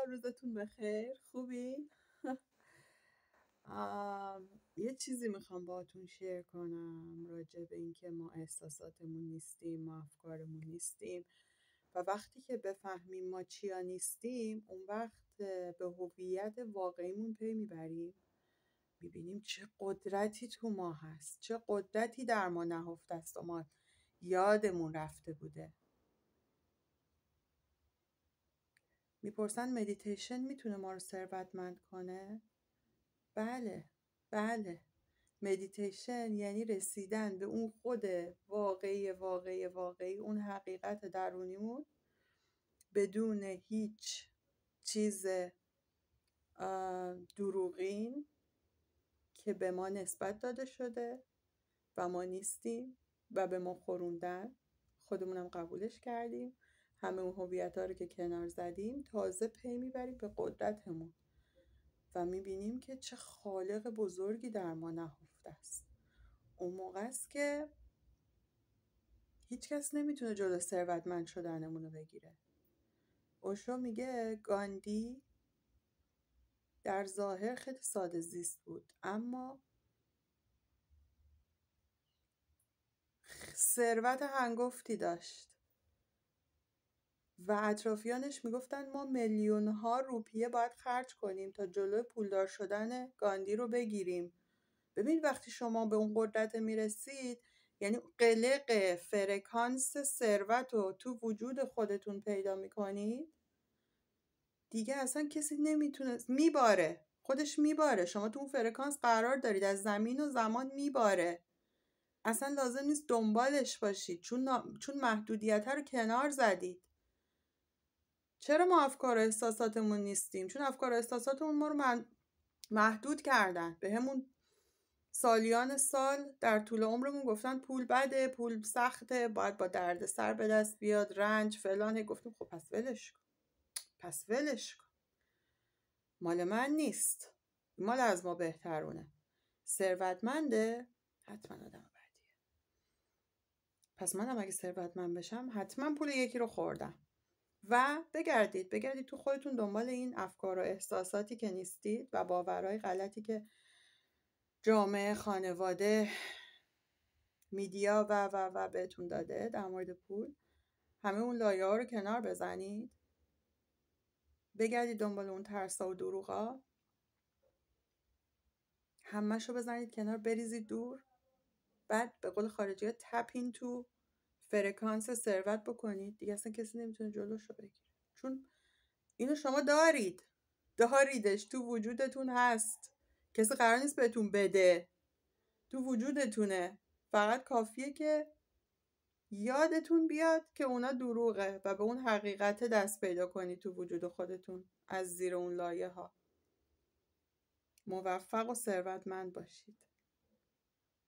روزتون بخیر. خوبی؟ یه چیزی میخوام باهاتون شیر کنم راجع به اینکه ما احساساتمون نیستیم، ما افکارمون نیستیم و وقتی که بفهمیم ما چیا نیستیم، اون وقت به هویت واقعیمون پی میبریم، میبینیم چه قدرتی تو ما هست، چه قدرتی در ما نهفته است و ما یادمون رفته بوده. میپرسن مدیتیشن میتونه ما رو ثروتمند کنه؟ بله. مدیتیشن یعنی رسیدن به اون خود واقعی، اون حقیقت درونیمون، بدون هیچ چیز دروغین که به ما نسبت داده شده و ما نیستیم و به ما خوروندن، خودمونم قبولش کردیم، همه اون هویت ها رو که کنار زدیم، تازه پی میبریم به قدرتمون و میبینیم که چه خالق بزرگی در ما نهفته است. اون موقع است که هیچ کس نمیتونه جلو ثروتمند شدنمون رو بگیره. اوشو میگه گاندی در ظاهر خیلی ساده زیست بود، اما ثروت هنگفتی داشت و اطرافیانش میگفتن ما میلیون ها روپیه باید خرج کنیم تا جلوی پولدار شدن گاندی رو بگیریم. ببین وقتی شما به اون قدرت میرسید، یعنی قلق فرکانس ثروت رو تو وجود خودتون پیدا میکنید، دیگه اصلا کسی نمیتونه، میباره، خودش میباره. شما تو اون فرکانس قرار دارید، از زمین و زمان میباره، اصلا لازم نیست دنبالش باشید، چون محدودیت رو کنار زدید. چرا ما افکار و احساساتمون نیستیم؟ چون افکار و احساساتمون ما رو محدود کردن. به همون سالیان سال در طول عمرمون گفتن پول بده، پول سخته، باید با درد سر به دست بیاد، رنج فلان. گفتیم خب پس ولش کن، مال من نیست، مال از ما بهترونه. ثروتمنده؟ حتما آدم بدیه. پس منم اگه ثروتمند بشم حتما پول یکی رو خوردم. و بگردید تو خودتون دنبال این افکار و احساساتی که نیستید و باورهای غلطی که جامعه، خانواده، میدیا و بهتون داده در مورد پول، همه اون لایه ها رو کنار بزنید، بگردید دنبال اون ترسا و دروغا، همه‌شو بزنید کنار، بریزید دور. بعد به قول خارجی ها تپین تو فرکانس ثروت بکنید، دیگه اصلا کسی نمیتونه جلوشو بگیره. چون اینو شما داریدش، تو وجودتون هست، کسی قرار نیست بهتون بده، تو وجودتونه. فقط کافیه که یادتون بیاد که اونا دروغه و به اون حقیقت دست پیدا کنید تو وجود خودتون از زیر اون لایه ها. موفق و ثروتمند باشید.